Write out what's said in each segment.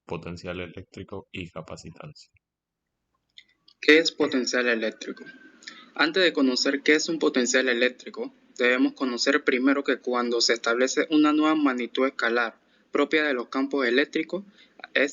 potencial eléctrico y capacitancia. ¿Qué es potencial eléctrico? Antes de conocer qué es un potencial eléctrico, debemos conocer primero que cuando se establece una nueva magnitud escalar propia de los campos eléctricos,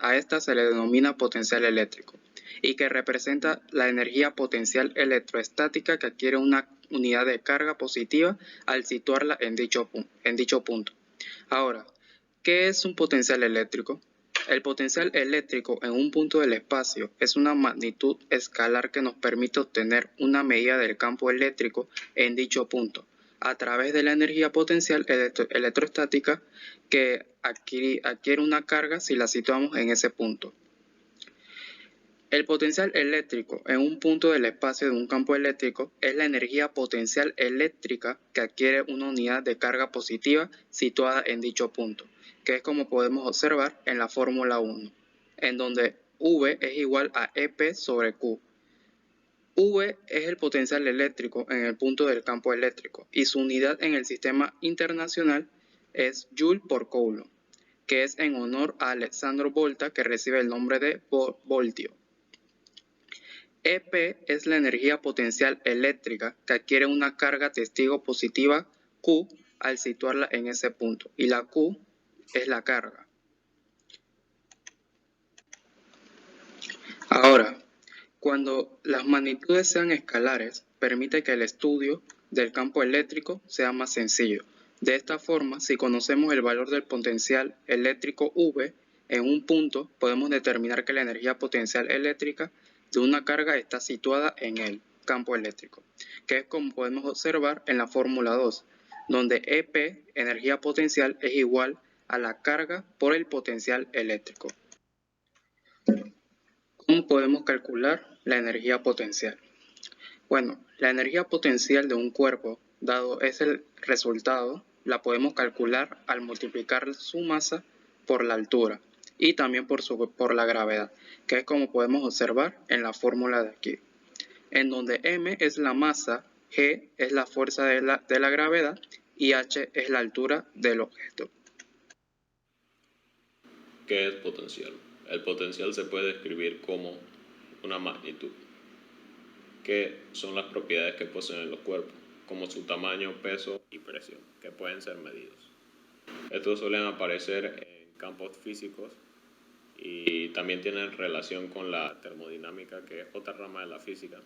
a esta se le denomina potencial eléctrico, y que representa la energía potencial electrostática que adquiere una unidad de carga positiva al situarla en dicho punto. Ahora, ¿qué es un potencial eléctrico? El potencial eléctrico en un punto del espacio es una magnitud escalar que nos permite obtener una medida del campo eléctrico en dicho punto, a través de la energía potencial electrostática que adquiere una carga si la situamos en ese punto. El potencial eléctrico en un punto del espacio de un campo eléctrico es la energía potencial eléctrica que adquiere una unidad de carga positiva situada en dicho punto, que es como podemos observar en la fórmula 1, en donde V es igual a EP sobre Q. V es el potencial eléctrico en el punto del campo eléctrico y su unidad en el sistema internacional es Joule por Coulomb, que es en honor a Alessandro Volta, que recibe el nombre de voltio. EP es la energía potencial eléctrica que adquiere una carga testigo positiva Q al situarla en ese punto, y la Q es la carga. Ahora, cuando las magnitudes sean escalares, permite que el estudio del campo eléctrico sea más sencillo. De esta forma, si conocemos el valor del potencial eléctrico V en un punto, podemos determinar que la energía potencial eléctrica de una carga está situada en el campo eléctrico, que es como podemos observar en la fórmula 2, donde EP, energía potencial, es igual a la carga por el potencial eléctrico. ¿Cómo podemos calcular la energía potencial? Bueno, la energía potencial de un cuerpo, dado es el resultado, la podemos calcular al multiplicar su masa por la altura y también por la gravedad, que es como podemos observar en la fórmula de aquí, en donde m es la masa, g es la fuerza de la gravedad y h es la altura del objeto. ¿Qué es potencial? El potencial se puede describir como una magnitud. ¿Qué son las propiedades que poseen los cuerpos? Como su tamaño, peso y presión, que pueden ser medidos. Estos suelen aparecer en campos físicos y también tienen relación con la termodinámica, que es otra rama de la física,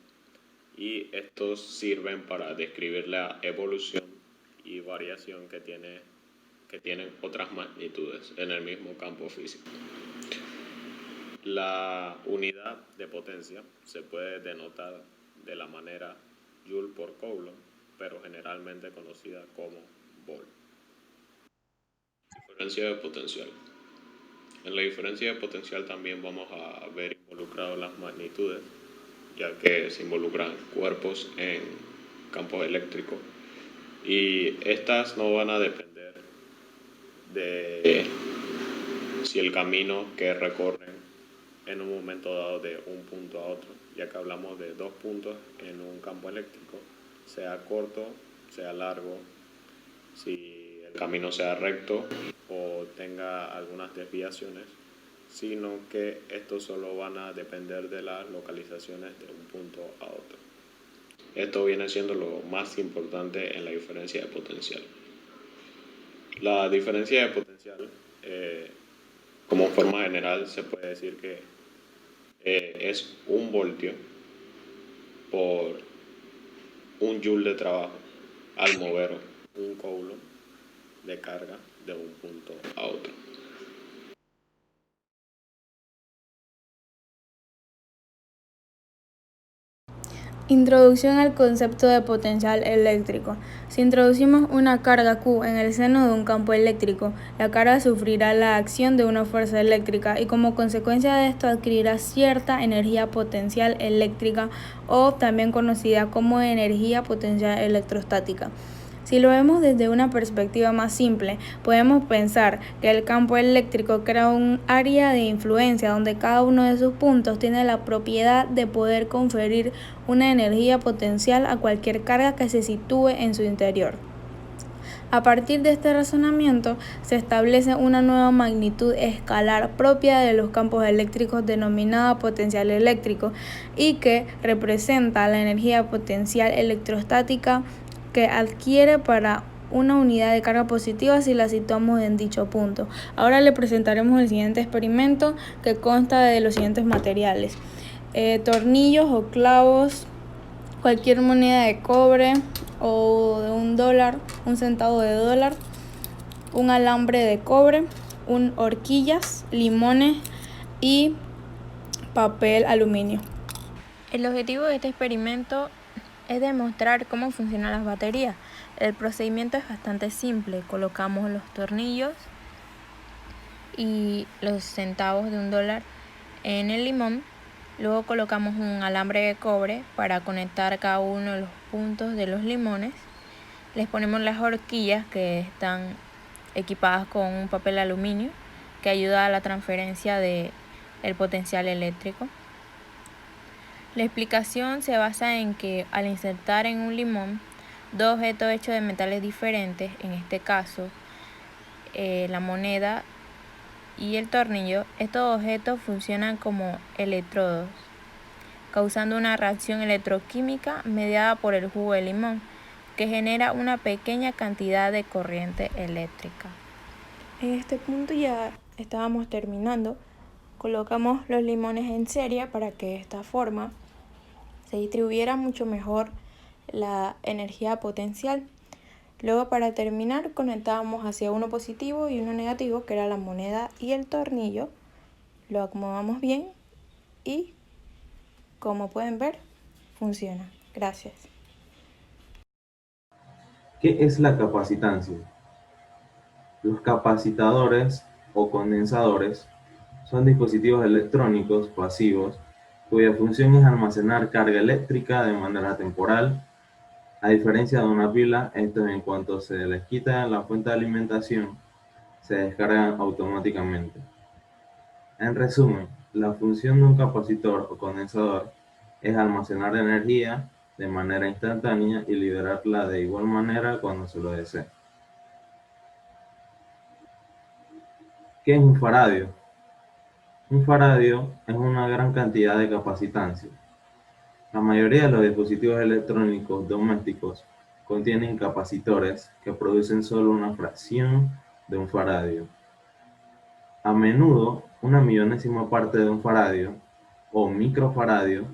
y estos sirven para describir la evolución y variación que tienen otras magnitudes en el mismo campo físico. La unidad de potencia se puede denotar de la manera Joule por Coulomb, pero generalmente conocida como Volt. Diferencia de potencial. En la diferencia de potencial también vamos a ver involucradas las magnitudes, ya que se involucran cuerpos en campos eléctricos, y estas no van a depender de si el camino que recorren en un momento dado de un punto a otro, ya que hablamos de dos puntos en un campo eléctrico, sea corto, sea largo, si el camino sea recto o tenga algunas desviaciones, sino que estos solo van a depender de las localizaciones de un punto a otro. Esto viene siendo lo más importante en la diferencia de potencial. La diferencia de potencial, como forma general, se puede decir que es un voltio por un joule de trabajo al mover un coulomb de carga de un punto a otro. Introducción al concepto de potencial eléctrico. Si introducimos una carga Q en el seno de un campo eléctrico, la carga sufrirá la acción de una fuerza eléctrica y como consecuencia de esto adquirirá cierta energía potencial eléctrica, o también conocida como energía potencial electrostática. Si lo vemos desde una perspectiva más simple, podemos pensar que el campo eléctrico crea un área de influencia donde cada uno de sus puntos tiene la propiedad de poder conferir una energía potencial a cualquier carga que se sitúe en su interior. A partir de este razonamiento, se establece una nueva magnitud escalar propia de los campos eléctricos denominada potencial eléctrico y que representa la energía potencial electrostática que adquiere para una unidad de carga positiva si la situamos en dicho punto. Ahora le presentaremos el siguiente experimento que consta de los siguientes materiales: tornillos o clavos, cualquier moneda de cobre o de $1, un centavo de dólar, un alambre de cobre, horquillas, limones y papel aluminio. El objetivo de este experimento es demostrar cómo funcionan las baterías. El procedimiento es bastante simple. Colocamos los tornillos y los centavos de $1 en el limón. Luego colocamos un alambre de cobre para conectar cada uno de los puntos de los limones. Les ponemos las horquillas que están equipadas con un papel aluminio que ayuda a la transferencia del potencial eléctrico. La explicación se basa en que al insertar en un limón dos objetos hechos de metales diferentes, en este caso la moneda y el tornillo, estos objetos funcionan como electrodos, causando una reacción electroquímica mediada por el jugo de limón, que genera una pequeña cantidad de corriente eléctrica. En este punto ya estábamos terminando. Colocamos los limones en serie para que de esta forma se distribuyera mucho mejor la energía potencial. Luego, para terminar, conectábamos hacia uno positivo y uno negativo, que era la moneda y el tornillo. Lo acomodamos bien y, como pueden ver, funciona. Gracias. ¿Qué es la capacitancia? Los capacitadores o condensadores son dispositivos electrónicos pasivos cuya función es almacenar carga eléctrica de manera temporal. A diferencia de una pila, estos en cuanto se les quita la fuente de alimentación, se descargan automáticamente. En resumen, la función de un capacitor o condensador es almacenar energía de manera instantánea y liberarla de igual manera cuando se lo desee. ¿Qué es un faradio? Un faradio es una gran cantidad de capacitancia. La mayoría de los dispositivos electrónicos domésticos contienen capacitores que producen solo una fracción de un faradio. A menudo, una millonésima parte de un faradio o microfaradio,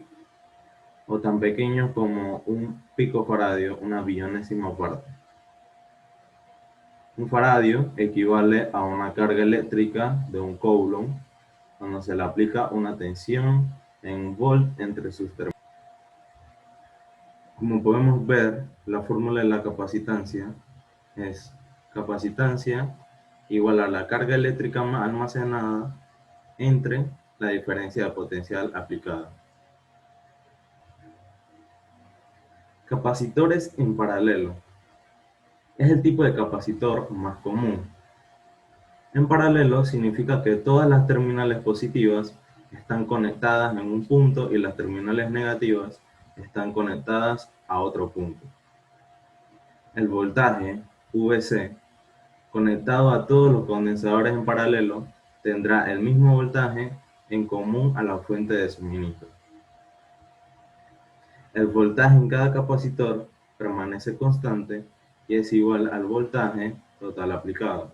o tan pequeño como un picofaradio, una billonésima parte. Un faradio equivale a una carga eléctrica de un coulomb cuando se le aplica una tensión en volt entre sus terminales. Como podemos ver, la fórmula de la capacitancia es capacitancia igual a la carga eléctrica almacenada entre la diferencia de potencial aplicada. Capacitores en paralelo. Es el tipo de capacitor más común. En paralelo significa que todas las terminales positivas están conectadas en un punto y las terminales negativas están conectadas a otro punto. El voltaje, VC, conectado a todos los condensadores en paralelo, tendrá el mismo voltaje en común a la fuente de suministro. El voltaje en cada capacitor permanece constante y es igual al voltaje total aplicado.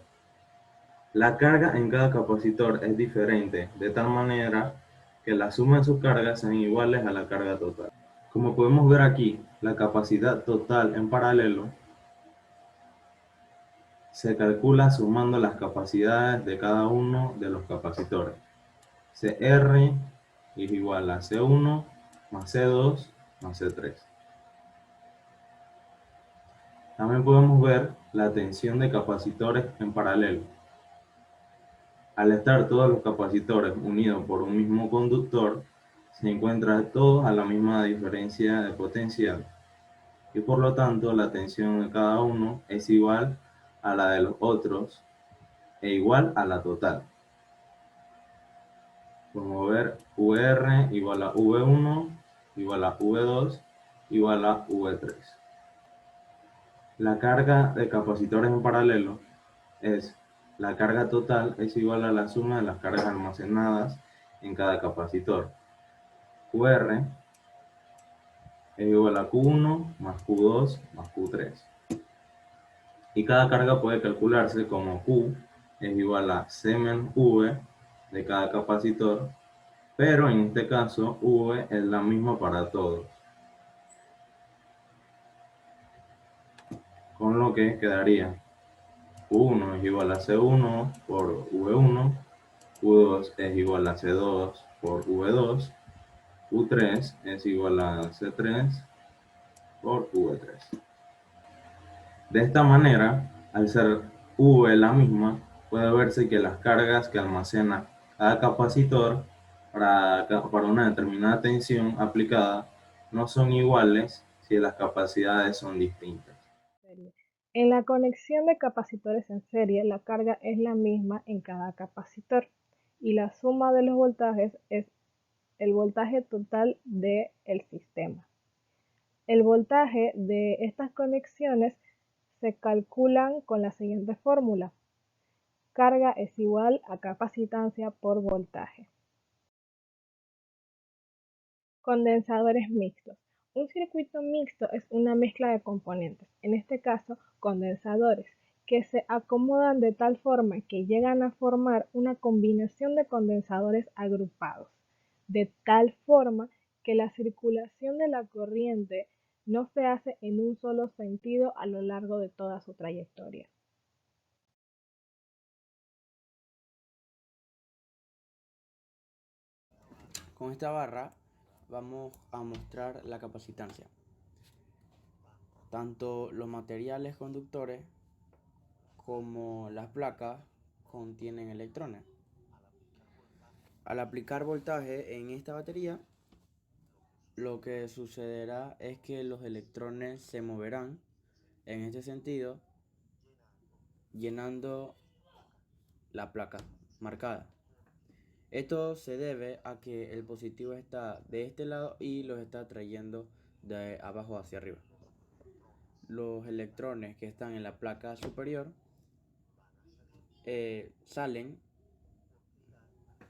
La carga en cada capacitor es diferente, de tal manera que la suma de sus cargas sean iguales a la carga total. Como podemos ver aquí, la capacidad total en paralelo se calcula sumando las capacidades de cada uno de los capacitores. CR es igual a C1 más C2 más C3. También podemos ver la tensión de capacitores en paralelo. Al estar todos los capacitores unidos por un mismo conductor, se encuentran todos a la misma diferencia de potencial y por lo tanto la tensión de cada uno es igual a la de los otros e igual a la total. Podemos ver VR igual a V1 igual a V2 igual a V3. La carga de capacitores en paralelo es la carga total es igual a la suma de las cargas almacenadas en cada capacitor. QR es igual a Q1 más Q2 más Q3. Y cada carga puede calcularse como Q es igual a C menos V de cada capacitor, pero en este caso V es la misma para todos. Con lo que quedaría Q1 es igual a C1 por V1, Q2 es igual a C2 por V2, Q3 es igual a C3 por V3. De esta manera, al ser V la misma, puede verse que las cargas que almacena cada capacitor para una determinada tensión aplicada no son iguales si las capacidades son distintas. Serie. En la conexión de capacitores en serie, la carga es la misma en cada capacitor y la suma de los voltajes es el voltaje total del sistema. El voltaje de estas conexiones se calculan con la siguiente fórmula. Carga es igual a capacitancia por voltaje. Condensadores mixtos. Un circuito mixto es una mezcla de componentes, en este caso condensadores, que se acomodan de tal forma que llegan a formar una combinación de condensadores agrupados, de tal forma que la circulación de la corriente no se hace en un solo sentido a lo largo de toda su trayectoria. Con esta barra vamos a mostrar la capacitancia. Tanto los materiales conductores como las placas contienen electrones. Al aplicar voltaje en esta batería, lo que sucederá es que los electrones se moverán en este sentido, llenando la placa marcada. Esto se debe a que el positivo está de este lado y los está trayendo de abajo hacia arriba. Los electrones que están en la placa superior salen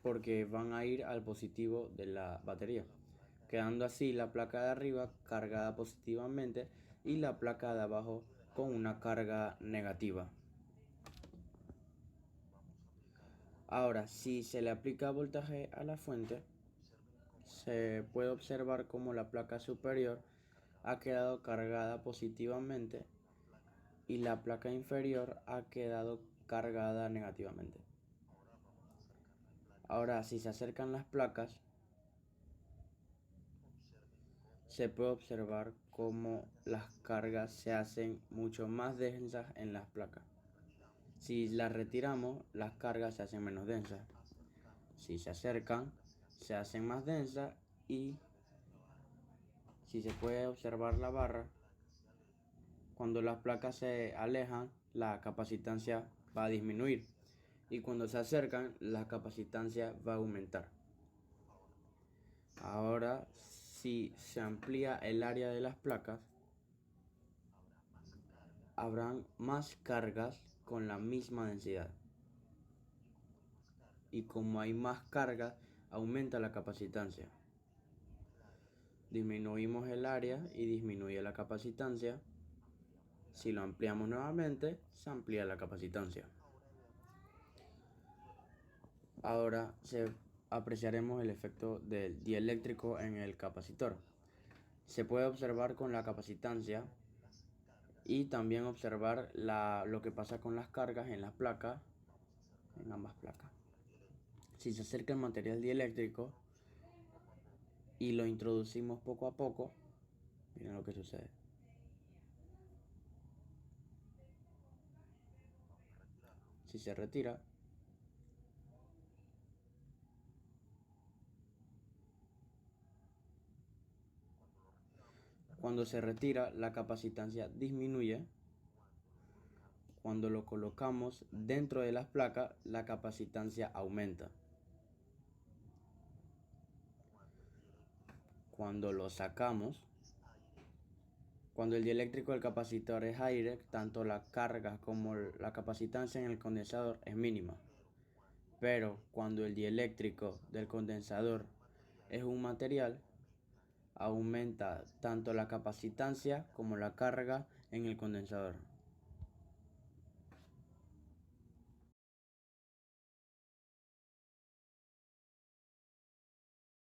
porque van a ir al positivo de la batería, quedando así la placa de arriba cargada positivamente y la placa de abajo con una carga negativa. Ahora, si se le aplica voltaje a la fuente, se puede observar cómo la placa superior ha quedado cargada positivamente y la placa inferior ha quedado cargada negativamente. Ahora, si se acercan las placas, se puede observar cómo las cargas se hacen mucho más densas en las placas. Si las retiramos, las cargas se hacen menos densas. Si se acercan, se hacen más densas y si se puede observar la barra, cuando las placas se alejan, la capacitancia va a disminuir y cuando se acercan, la capacitancia va a aumentar. Ahora, si se amplía el área de las placas, habrán más cargas con la misma densidad. Y como hay más cargas, aumenta la capacitancia. Disminuimos el área y disminuye la capacitancia. Si lo ampliamos nuevamente, se amplía la capacitancia. Ahora apreciaremos el efecto del dieléctrico en el capacitor. Se puede observar con la capacitancia y también observar lo que pasa con las cargas en las placas, en ambas placas. Si se acerca el material dieléctrico y lo introducimos poco a poco, miren lo que sucede. Si se retira, cuando se retira, la capacitancia disminuye. Cuando lo colocamos dentro de las placas, la capacitancia aumenta. Cuando lo sacamos, Cuando el dieléctrico del capacitor es aire, tanto la carga como la capacitancia en el condensador es mínima. Pero cuando el dieléctrico del condensador es un material, aumenta tanto la capacitancia como la carga en el condensador.